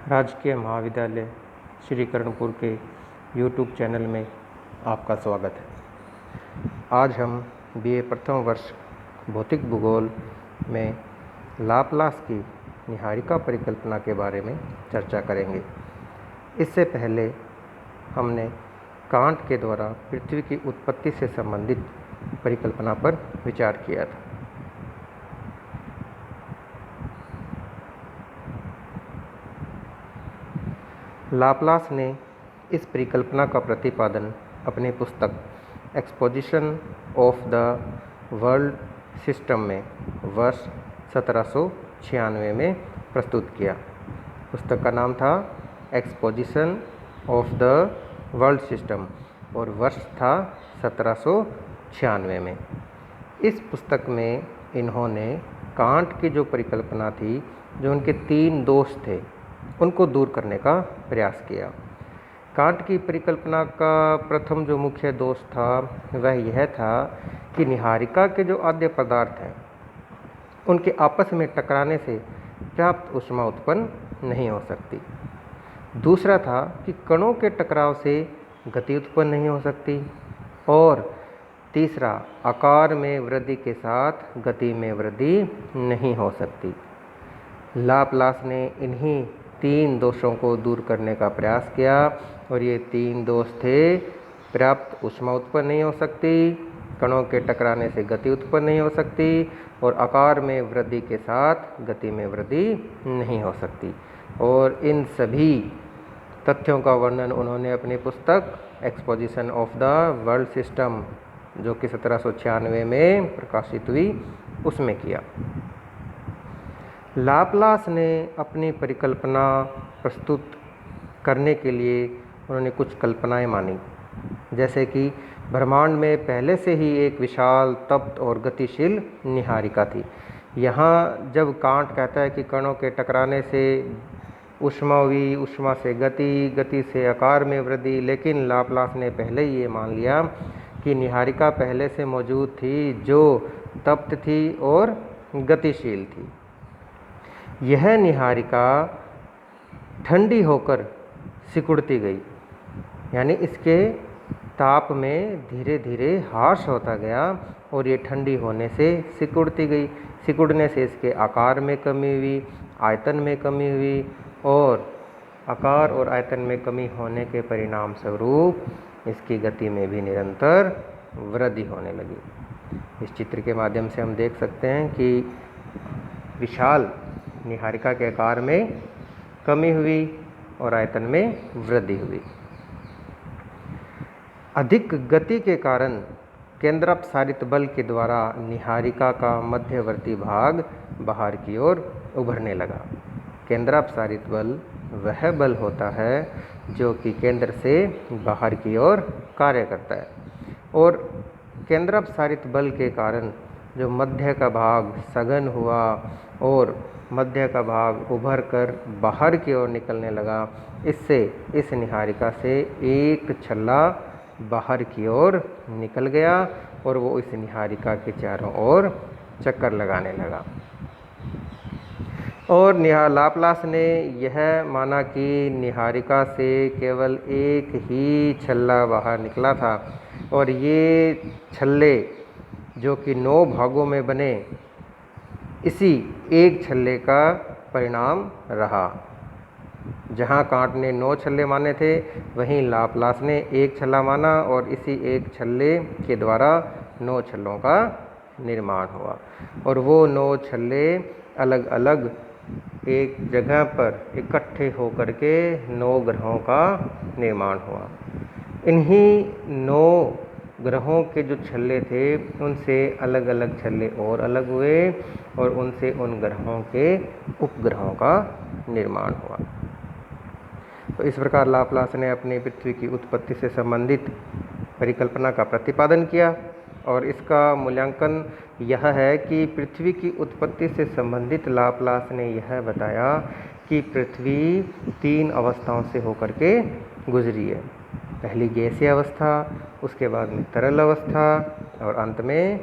राजकीय महाविद्यालय श्री कर्णपुर के यूट्यूब चैनल में आपका स्वागत है। आज हम बीए प्रथम वर्ष भौतिक भूगोल में लाप्लास की निहारिका परिकल्पना के बारे में चर्चा करेंगे। इससे पहले हमने कांट के द्वारा पृथ्वी की उत्पत्ति से संबंधित परिकल्पना पर विचार किया था। लाप्लास ने इस परिकल्पना का प्रतिपादन अपनी पुस्तक exposition of the world system में वर्ष 1796 में प्रस्तुत किया। पुस्तक का नाम था exposition of the world system और वर्ष था 1796 में। इस पुस्तक में इन्होंने कांट की जो परिकल्पना थी, जो उनके 3 दोष थे, उनको दूर करने का प्रयास किया। कांट की परिकल्पना का प्रथम जो मुख्य दोष था वह यह था कि निहारिका के जो आद्य पदार्थ हैं उनके आपस में टकराने से पर्याप्त ऊष्मा उत्पन्न नहीं हो सकती। दूसरा था कि कणों के टकराव से गति उत्पन्न नहीं हो सकती। और तीसरा, आकार में वृद्धि के साथ गति में वृद्धि नहीं हो सकती। लाप्लास ने इन्हीं 3 दोषों को दूर करने का प्रयास किया और ये 3 दोष थे: पर्याप्त ऊष्मा उत्पन्न नहीं हो सकती, कणों के टकराने से गति उत्पन्न नहीं हो सकती और आकार में वृद्धि के साथ गति में वृद्धि नहीं हो सकती। और इन सभी तथ्यों का वर्णन उन्होंने अपनी पुस्तक exposition of the world system, जो कि 1796 में प्रकाशित हुई, उसमें किया। लाप्लास ने अपनी परिकल्पना प्रस्तुत करने के लिए उन्होंने कुछ कल्पनाएं मानी, जैसे कि ब्रह्मांड में पहले से ही एक विशाल, तप्त और गतिशील निहारिका थी। यहाँ जब कांट कहता है कि कणों के टकराने से ऊष्मा हुई, ऊष्मा से गति, गति से आकार में वृद्धि, लेकिन लाप्लास ने पहले ही ये मान लिया कि निहारिका पहले से मौजूद थी, जो तप्त थी और गतिशील थी। यह निहारिका ठंडी होकर सिकुड़ती गई, यानी इसके ताप में धीरे धीरे ह्रास होता गया और ये ठंडी होने से सिकुड़ती गई। सिकुड़ने से इसके आकार में कमी हुई, आयतन में कमी हुई और आकार और आयतन में कमी होने के परिणाम स्वरूप इसकी गति में भी निरंतर वृद्धि होने लगी। इस चित्र के माध्यम से हम देख सकते हैं कि विशाल निहारिका के आकार में कमी हुई और आयतन में वृद्धि हुई। अधिक गति के कारण केंद्रापसारित बल के द्वारा निहारिका का मध्यवर्ती भाग बाहर की ओर उभरने लगा। केंद्रापसारित बल वह बल होता है जो कि केंद्र से बाहर की ओर कार्य करता है, और केंद्रापसारित बल के कारण जो मध्य का भाग सघन हुआ और मध्य का भाग उभर कर बाहर की ओर निकलने लगा, इससे इस निहारिका से एक छल्ला बाहर की ओर निकल गया और वो इस निहारिका के चारों ओर चक्कर लगाने लगा। और लाप्लास ने यह माना कि निहारिका से केवल एक ही छल्ला बाहर निकला था और ये छल्ले, जो कि 9 भागों में बने, इसी एक छल्ले का परिणाम रहा। जहाँ कांट ने 9 छल्ले माने थे, वहीं लाप्लास ने एक छल्ला माना और इसी एक छल्ले के द्वारा 9 छल्लों का निर्माण हुआ। और वो 9 छल्ले अलग अलग एक जगह पर इकट्ठे होकर के 9 ग्रहों का निर्माण हुआ। इन्हीं 9 ग्रहों के जो छल्ले थे, उनसे अलग अलग छल्ले और अलग हुए और उनसे उन ग्रहों के उपग्रहों का निर्माण हुआ। तो इस प्रकार लाप्लास ने अपनी पृथ्वी की उत्पत्ति से संबंधित परिकल्पना का प्रतिपादन किया और इसका मूल्यांकन यह है कि पृथ्वी की उत्पत्ति से संबंधित लाप्लास ने यह बताया कि पृथ्वी 3 अवस्थाओं से होकर के गुजरी है। पहली गैसीय अवस्था, उसके बाद में तरल अवस्था और अंत में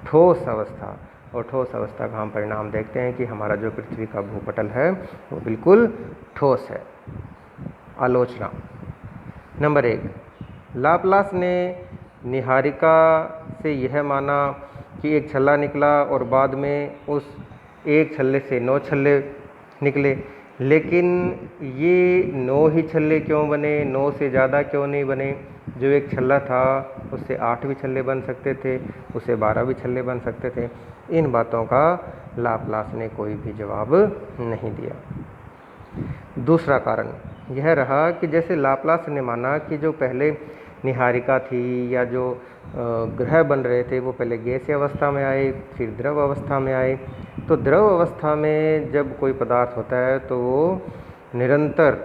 ठोस अवस्था। और ठोस अवस्था का हम परिणाम देखते हैं कि हमारा जो पृथ्वी का भूपटल है वो बिल्कुल ठोस है। आलोचना नंबर 1, लाप्लास ने निहारिका से यह माना कि एक छल्ला निकला और बाद में उस एक छल्ले से 9 छल्ले निकले, लेकिन ये 9 ही छल्ले क्यों बने, 9 से ज़्यादा क्यों नहीं बने? जो एक छल्ला था उससे 8 भी छल्ले बन सकते थे, उससे 12 भी छल्ले बन सकते थे। इन बातों का लाप्लास ने कोई भी जवाब नहीं दिया। दूसरा कारण यह रहा कि जैसे लाप्लास ने माना कि जो पहले निहारिका थी या जो ग्रह बन रहे थे वो पहले गैसीय अवस्था में आए, फिर द्रव अवस्था में आए। तो द्रव अवस्था में जब कोई पदार्थ होता है तो वो निरंतर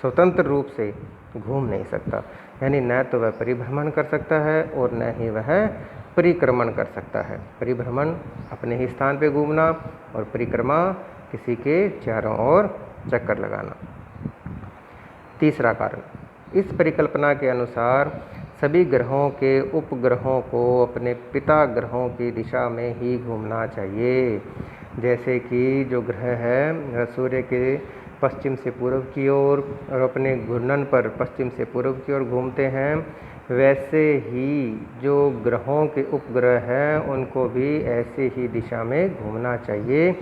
स्वतंत्र रूप से घूम नहीं सकता, यानी न तो वह परिभ्रमण कर सकता है और न ही वह परिक्रमण कर सकता है। परिभ्रमण अपने ही स्थान पे घूमना और परिक्रमा किसी के चारों ओर चक्कर लगाना। तीसरा कारण, इस परिकल्पना के अनुसार सभी ग्रहों के उपग्रहों को अपने पिता ग्रहों की दिशा में ही घूमना चाहिए। जैसे कि जो ग्रह है वह सूर्य के पश्चिम से पूर्व की ओर और अपने घूर्णन पर पश्चिम से पूर्व की ओर घूमते हैं, वैसे ही जो ग्रहों के उपग्रह हैं उनको भी ऐसे ही दिशा में घूमना चाहिए।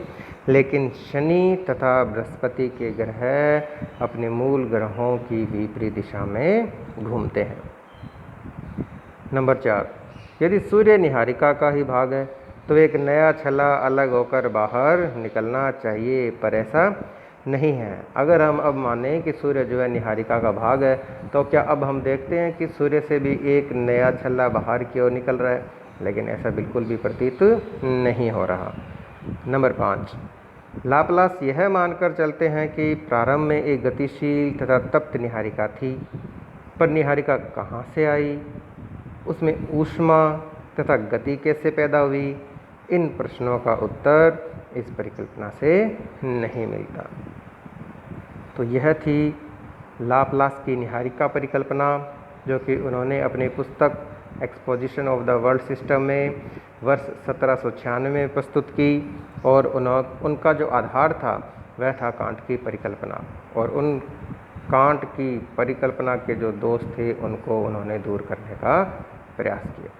लेकिन शनि तथा बृहस्पति के ग्रह अपने मूल ग्रहों की विपरीत दिशा में घूमते हैं। नंबर 4, यदि सूर्य निहारिका का ही भाग है तो एक नया छल्ला अलग होकर बाहर निकलना चाहिए, पर ऐसा नहीं है। अगर हम अब माने कि सूर्य जो है निहारिका का भाग है, तो क्या अब हम देखते हैं कि सूर्य से भी एक नया छल्ला बाहर की ओर निकल रहा है? लेकिन ऐसा बिल्कुल भी प्रतीत नहीं हो रहा। नंबर 5, लाप्लास यह मानकर चलते हैं कि प्रारंभ में एक गतिशील तथा तप्त निहारिका थी, पर निहारिका कहाँ से आई, उसमें ऊष्मा तथा गति कैसे पैदा हुई? इन प्रश्नों का उत्तर इस परिकल्पना से नहीं मिलता। तो यह थी लाप्लास की निहारिका परिकल्पना, जो कि उन्होंने अपनी पुस्तक exposition of the world system में वर्ष 1796 में प्रस्तुत की। और उनका जो आधार था वह था कांट की परिकल्पना, और उन कांट की परिकल्पना के जो दोष थे उनको उन्होंने दूर करने का प्रयास किया।